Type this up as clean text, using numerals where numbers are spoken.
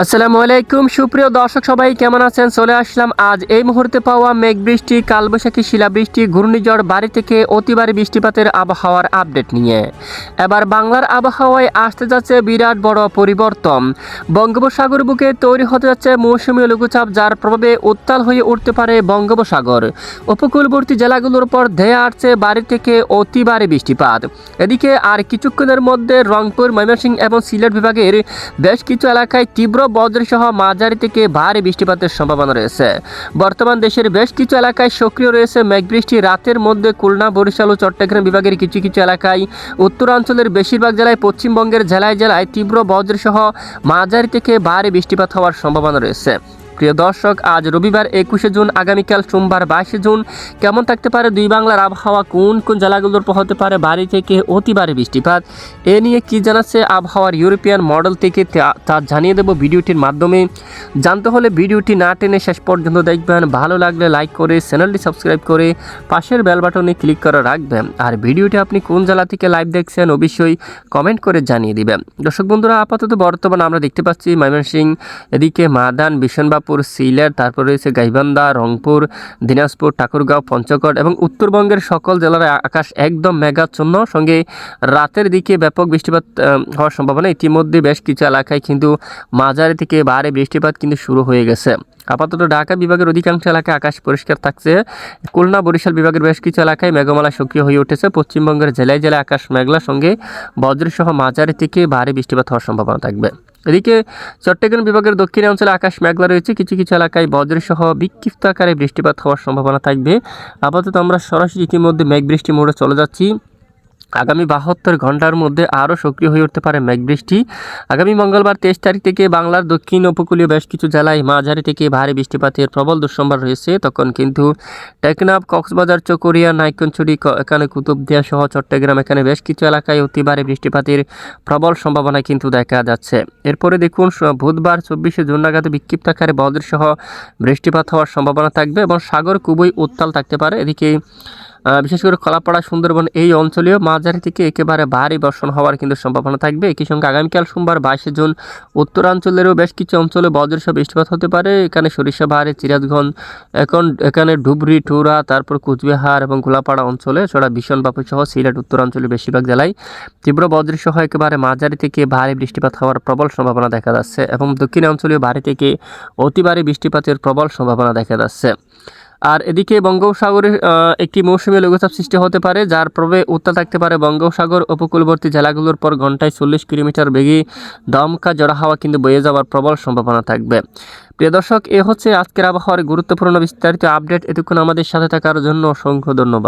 আসসালামু আলাইকুম সুপ্রিয় দর্শক সবাই কেমন আছেন। চলে আসলাম আজ এই মুহূর্তে পাওয়া মেঘ বৃষ্টি, কালবৈশাখী, শিলাবৃষ্টি, ঘূর্ণিঝড়, বাড়ি থেকে অতি ভারী বৃষ্টিপাতের আবহাওয়ার আপডেট নিয়ে। এবার বাংলার আবহাওয়ায় আসতে যাচ্ছে বিরাট বড় পরিবর্তন। বঙ্গোপসাগর বুকে তৈরি হতে যাচ্ছে মৌসুমী লঘুচাপ, যার প্রভাবে উত্তাল হয়ে উঠতে পারে বঙ্গোপসাগর। উপকূলবর্তী জেলাগুলোর উপর ধেয়ে আসছে বাড়ি থেকে অতি ভারী বৃষ্টিপাত। এদিকে আর কিছুক্ষণের মধ্যে রংপুর, ময়মনসিংহ এবং সিলেট বিভাগের বেশ কিছু এলাকায় তীব্র বজ্রসহ মাঝারি থেকে ভারী বৃষ্টিপাতের সম্ভাবনা রয়েছে। বর্তমান দেশের বেশ কিছু এলাকায় সক্রিয় রয়েছে মেঘবৃষ্টি। রাতের মধ্যে খুলনা, বরিশাল ও চট্টগ্রাম বিভাগের কিছু কিছু এলাকায়, উত্তরাঞ্চলের বেশিরভাগ জেলায়, পশ্চিমবঙ্গের জেলায় জেলায় তীব্র বজ্রসহ মাঝারি থেকে ভারী বৃষ্টিপাত হওয়ার সম্ভাবনা রয়েছে। প্রিয় দর্শক, আজ রবিবার 21 জুন, আগামীকাল সোমবার 22 জুন কেমন থাকতে পারে দুই বাংলার আবহাওয়া, কোন কোন জেলাগুলোর উপর হতে পারে ভারী থেকে অতি ভারী বৃষ্টিপাত, এ নিয়ে কি জানাচ্ছে আবহাওয়ার ইউরোপিয়ান মডেল থেকে তা জানিয়ে দেব ভিডিওটির মাধ্যমে। জানতে হলে ভিডিওটি না টেনে শেষ পর্যন্ত দেখবেন। ভালো লাগলে লাইক করে চ্যানেলটি সাবস্ক্রাইব করে পাশের বেল বাটনে ক্লিক করে রাখবেন। আর ভিডিওটি আপনি কোন জেলা থেকে লাইভ দেখছেন অবশ্যই কমেন্ট করে জানিয়ে দিবেন। দর্শক বন্ধুরা, আপাতত বর্তমানে আমরা দেখতে পাচ্ছি ময়মনসিংহ, এদিকে মাদান, বিশনবাপুর, সিলেট, তারপর রয়েছে গাইবান্ধা, রংপুর, দিনাজপুর, ঠাকুরগাঁও, পঞ্চগড় এবং উত্তরবঙ্গের সকল জেলার আকাশ একদম মেঘাচ্ছন্ন, সঙ্গে রাতের দিকে ব্যাপক বৃষ্টিপাত হওয়ার সম্ভাবনা। ইতিমধ্যে বেশ কিছু এলাকায় কিন্তু মাঝারি থেকে ভারী বৃষ্টিপাত কিন্তু শুরু হয়ে গেছে। আপাতত ঢাকা বিভাগের অধিকাংশ এলাকায় আকাশ পরিষ্কার থাকছে। খুলনা, বরিশাল বিভাগের বেশ কিছু এলাকায় মেঘমালা সক্রিয় হয়ে উঠেছে। পশ্চিমবঙ্গের জেলায় জেলায় আকাশ মেঘলা, সঙ্গে বজ্রসহ মাঝারি থেকে ভারী বৃষ্টিপাত হওয়ার সম্ভাবনা থাকবে। এদিকে চট্টগ্রাম বিভাগের দক্ষিণ অঞ্চলে আকাশ মেঘলা রয়েছে। কিছু কিছু এলাকায় বজ্রসহ বিক্ষিপ্ত আকারে বৃষ্টিপাত হওয়ার সম্ভাবনা থাকবে। আপাতত আমরা সরাসরি ইতিমধ্যে মেঘ বৃষ্টি মোড়ে চলে যাচ্ছি। আগামী 72 ঘন্টার মধ্যে আরও সক্রিয় হয়ে উঠতে পারে মেঘবৃষ্টি। আগামী মঙ্গলবার 23 তারিখ থেকে বাংলার দক্ষিণ উপকূলীয় বেশ কিছু জেলায় মাঝারি থেকে ভারী বৃষ্টিপাতের প্রবল দুঃসম্ভাবনা রয়েছে। তখন কিন্তু টেকনাফ, কক্সবাজার, চকরিয়া, নাইকনছড়ি, এখানে কুতুবদিয়া সহ চট্টগ্রাম, এখানে বেশ কিছু এলাকায় অতি ভারী বৃষ্টিপাতের প্রবল সম্ভাবনা কিন্তু দেখা যাচ্ছে। এরপরে দেখুন বুধবার 24 জুন নাগাদ বিক্ষিপ্ত আকারে বজ্রসহ বৃষ্টিপাত হওয়ার সম্ভাবনা থাকবে এবং সাগর খুবই উত্তাল থাকতে পারে। এদিকে বিশেষ করে কলাপাড়া, সুন্দরবন এই অঞ্চলেও মাঝারি থেকে একেবারে ভারী বর্ষণ হওয়ার কিন্তু সম্ভাবনা থাকবে। একই সঙ্গে আগামীকাল সোমবার 22 জুন উত্তরাঞ্চলেরও বেশ কিছু অঞ্চলে বজ্রসহ বৃষ্টিপাত হতে পারে। এখানে সরিষাবাড়ি, সিরাজগঞ্জ, এখানে ডুবরি, টুরা, তারপর কুচবিহার এবং গোলাপাড়া অঞ্চলে, ছড়া বিশনবাপু সহ সিলেট উত্তরাঞ্চলের বেশিরভাগ জেলায় তীব্র বজ্রসহ একেবারে মাঝারি থেকে ভারী বৃষ্টিপাত হওয়ার প্রবল সম্ভাবনা দেখা যাচ্ছে এবং দক্ষিণাঞ্চলীয় ভারী থেকে অতি ভারী বৃষ্টিপাতের প্রবল সম্ভাবনা দেখা যাচ্ছে। আর এদিকে বঙ্গোপসাগরে একটি মৌসুমী লঘুচাপ সৃষ্টি হতে পারে, যার প্রভাবে উত্তাল থাকতে পারে বঙ্গোপসাগর। উপকূলবর্তী জেলাগুলোর পর ঘন্টায় 40 কিলোমিটার বেগে দমকা জোড়া হাওয়া কিন্তু বয়ে যাওয়ার প্রবল সম্ভাবনা থাকবে। প্রিয় দর্শক, এ হচ্ছে আজকের আবহাওয়ার গুরুত্বপূর্ণ বিস্তারিত আপডেট। এতক্ষণ আমাদের সাথে থাকার জন্য অসংখ্য ধন্যবাদ।